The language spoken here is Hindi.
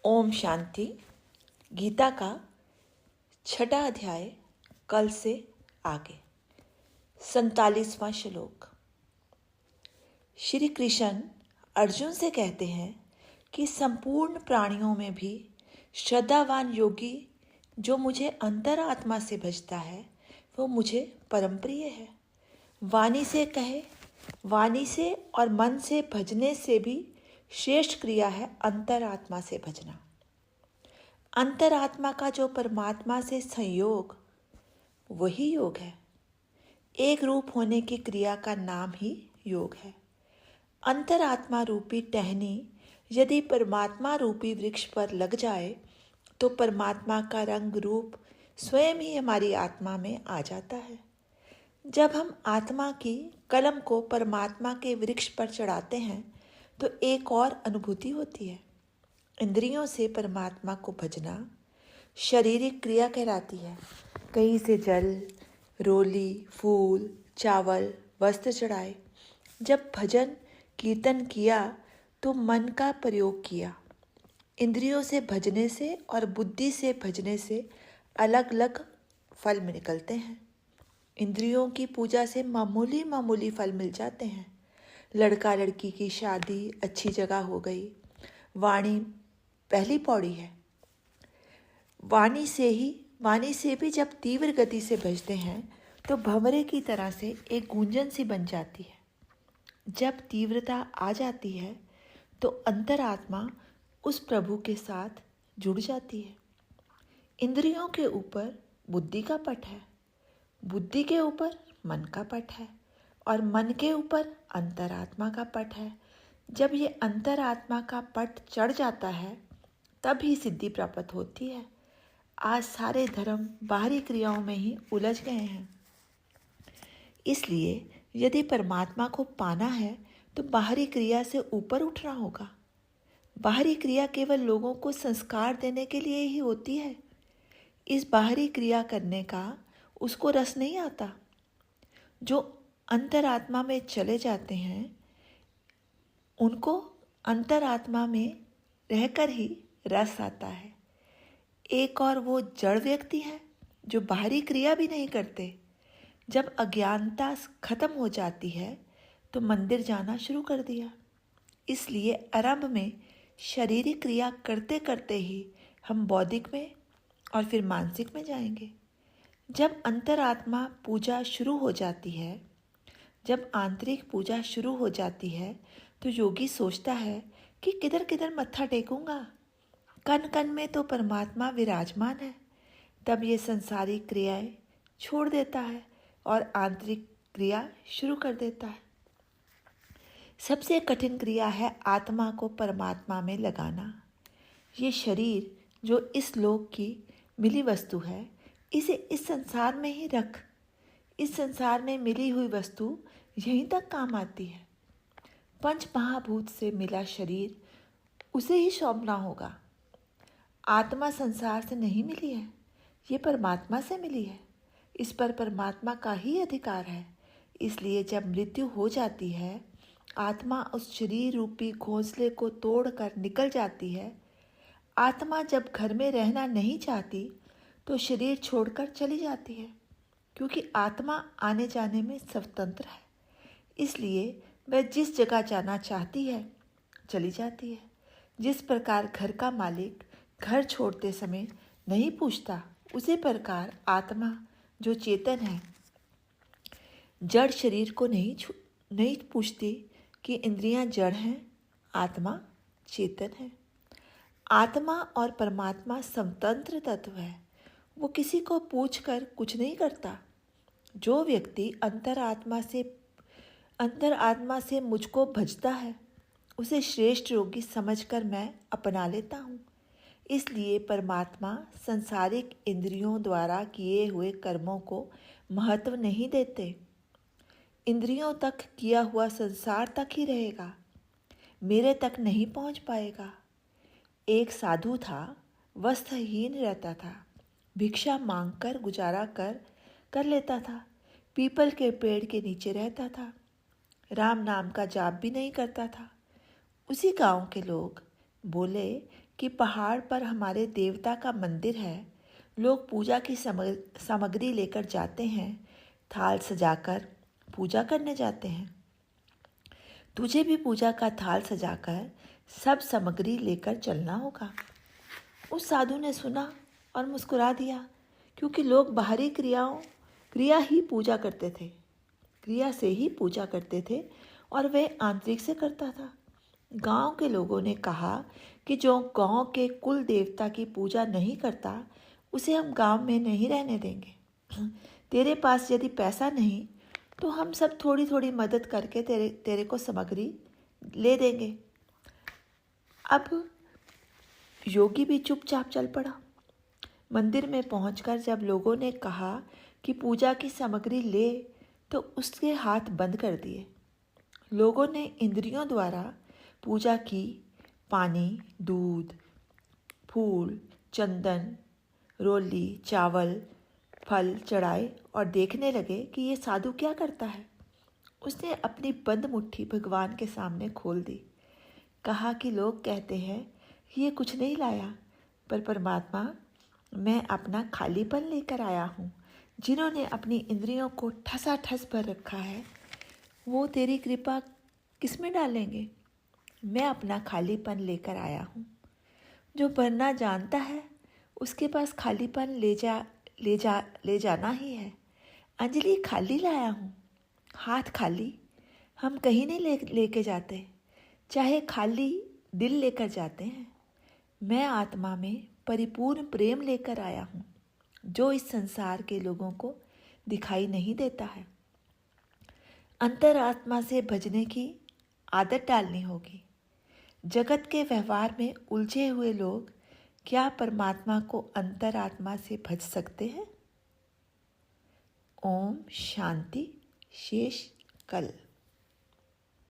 ओम शांति। गीता का 6वां अध्याय कल से आगे। 47वां श्लोक। श्री कृष्ण अर्जुन से कहते हैं कि संपूर्ण प्राणियों में भी श्रद्धावान योगी जो मुझे अंतरात्मा से भजता है वो मुझे परम प्रिय है। वाणी से कहे, वाणी से और मन से भजने से भी श्रेष्ठ क्रिया है अंतरात्मा से भजना। अंतरात्मा का जो परमात्मा से संयोग वही योग है। एक रूप होने की क्रिया का नाम ही योग है। अंतरात्मा रूपी टहनी यदि परमात्मा रूपी वृक्ष पर लग जाए तो परमात्मा का रंग रूप स्वयं ही हमारी आत्मा में आ जाता है। जब हम आत्मा की कलम को परमात्मा के वृक्ष पर चढ़ाते हैं तो एक और अनुभूति होती है। इंद्रियों से परमात्मा को भजना शारीरिक क्रिया कहलाती है। कहीं से जल, रोली, फूल, चावल, वस्त्र चढ़ाए। जब भजन कीर्तन किया तो मन का प्रयोग किया। इंद्रियों से भजने से और बुद्धि से भजने से अलग अलग फल निकलते हैं। इंद्रियों की पूजा से मामूली मामूली फल मिल जाते हैं। लड़का लड़की की शादी अच्छी जगह हो गई। वाणी पहली पौड़ी है। वाणी से भी जब तीव्र गति से भजते हैं तो भंवरे की तरह से एक गूंजन सी बन जाती है। जब तीव्रता आ जाती है तो अंतरात्मा उस प्रभु के साथ जुड़ जाती है। इंद्रियों के ऊपर बुद्धि का पट है, बुद्धि के ऊपर मन का पट है और मन के ऊपर अंतरात्मा का पट है। जब ये अंतरात्मा का पट चढ़ जाता है तब ही सिद्धि प्राप्त होती है। आज सारे धर्म बाहरी क्रियाओं में ही उलझ गए हैं। इसलिए यदि परमात्मा को पाना है तो बाहरी क्रिया से ऊपर उठना होगा। बाहरी क्रिया केवल लोगों को संस्कार देने के लिए ही होती है। इस बाहरी क्रिया करने का उसको रस नहीं आता। जो अंतरात्मा में चले जाते हैं उनको अंतरात्मा में रहकर ही रस आता है। एक और वो जड़ व्यक्ति है जो बाहरी क्रिया भी नहीं करते। जब अज्ञानता खत्म हो जाती है तो मंदिर जाना शुरू कर दिया। इसलिए आरंभ में शारीरिक क्रिया करते करते ही हम बौद्धिक में और फिर मानसिक में जाएंगे। जब अंतरात्मा पूजा शुरू हो जाती है, जब आंतरिक पूजा शुरू हो जाती है तो योगी सोचता है कि किधर किधर मत्था टेकूंगा। कण कण में तो परमात्मा विराजमान है। तब ये संसारिक क्रियाएं छोड़ देता है और आंतरिक क्रिया शुरू कर देता है। सबसे कठिन क्रिया है आत्मा को परमात्मा में लगाना। ये शरीर जो इस लोक की मिली वस्तु है, इसे इस संसार में ही रख। इस संसार में मिली हुई वस्तु यहीं तक काम आती है। पंच महाभूत से मिला शरीर उसे ही सौंपना होगा। आत्मा संसार से नहीं मिली है, ये परमात्मा से मिली है। इस पर परमात्मा का ही अधिकार है। इसलिए जब मृत्यु हो जाती है, आत्मा उस शरीर रूपी घोंसले को तोड़कर निकल जाती है। आत्मा जब घर में रहना नहीं चाहती तो शरीर छोड़कर चली जाती है, क्योंकि आत्मा आने जाने में स्वतंत्र है। इसलिए वह जिस जगह जाना चाहती है चली जाती है। जिस प्रकार घर का मालिक घर छोड़ते समय नहीं पूछता, उसी प्रकार आत्मा जो चेतन है जड़ शरीर को नहीं पूछती कि इंद्रियां जड़ हैं, आत्मा चेतन है। आत्मा और परमात्मा स्वतंत्र तत्व है। वो किसी को पूछकर कुछ नहीं करता। जो व्यक्ति अंतरात्मा से मुझको भजता है उसे श्रेष्ठ योगी समझकर मैं अपना लेता हूँ। इसलिए परमात्मा संसारिक इंद्रियों द्वारा किए हुए कर्मों को महत्व नहीं देते। इंद्रियों तक किया हुआ संसार तक ही रहेगा, मेरे तक नहीं पहुँच पाएगा। एक साधु था, वस्त्रहीन रहता था, भिक्षा मांगकर गुजारा कर लेता था। पीपल के पेड़ के नीचे रहता था, राम नाम का जाप भी नहीं करता था। उसी गांव के लोग बोले कि पहाड़ पर हमारे देवता का मंदिर है। लोग पूजा की सामग्री लेकर जाते हैं, थाल सजाकर पूजा करने जाते हैं। तुझे भी पूजा का थाल सजाकर सब सामग्री लेकर चलना होगा। उस साधु ने सुना और मुस्कुरा दिया, क्योंकि लोग बाहरी क्रिया ही पूजा करते थे, क्रिया से ही पूजा करते थे और वह आंतरिक से करता था। गांव के लोगों ने कहा कि जो गांव के कुल देवता की पूजा नहीं करता उसे हम गांव में नहीं रहने देंगे। तेरे पास यदि पैसा नहीं तो हम सब थोड़ी थोड़ी मदद करके तेरे को सामग्री ले देंगे। अब योगी भी चुपचाप चल पड़ा। मंदिर में पहुंचकर जब लोगों ने कहा कि पूजा की सामग्री ले तो उसके हाथ बंद कर दिए। लोगों ने इंद्रियों द्वारा पूजा की। पानी, दूध, फूल, चंदन, रोली, चावल, फल चढ़ाए और देखने लगे कि ये साधु क्या करता है। उसने अपनी बंद मुट्ठी भगवान के सामने खोल दी। कहा कि लोग कहते हैं ये कुछ नहीं लाया, पर परमात्मा मैं अपना खालीपन लेकर आया हूँ। जिन्होंने अपनी इंद्रियों को ठसाठस भर रखा है वो तेरी कृपा किस में डालेंगे। मैं अपना खालीपन लेकर आया हूँ। जो भरना जानता है उसके पास खालीपन ले जाना ही है। अंजलि खाली लाया हूँ, हाथ खाली हम कहीं नहीं लेके जाते, चाहे खाली दिल लेकर जाते हैं। मैं आत्मा में परिपूर्ण प्रेम लेकर आया हूँ, जो इस संसार के लोगों को दिखाई नहीं देता है। अंतरात्मा से भजने की आदत डालनी होगी। जगत के व्यवहार में उलझे हुए लोग क्या परमात्मा को अंतरात्मा से भज सकते हैं? ओम शांति। शेष कल।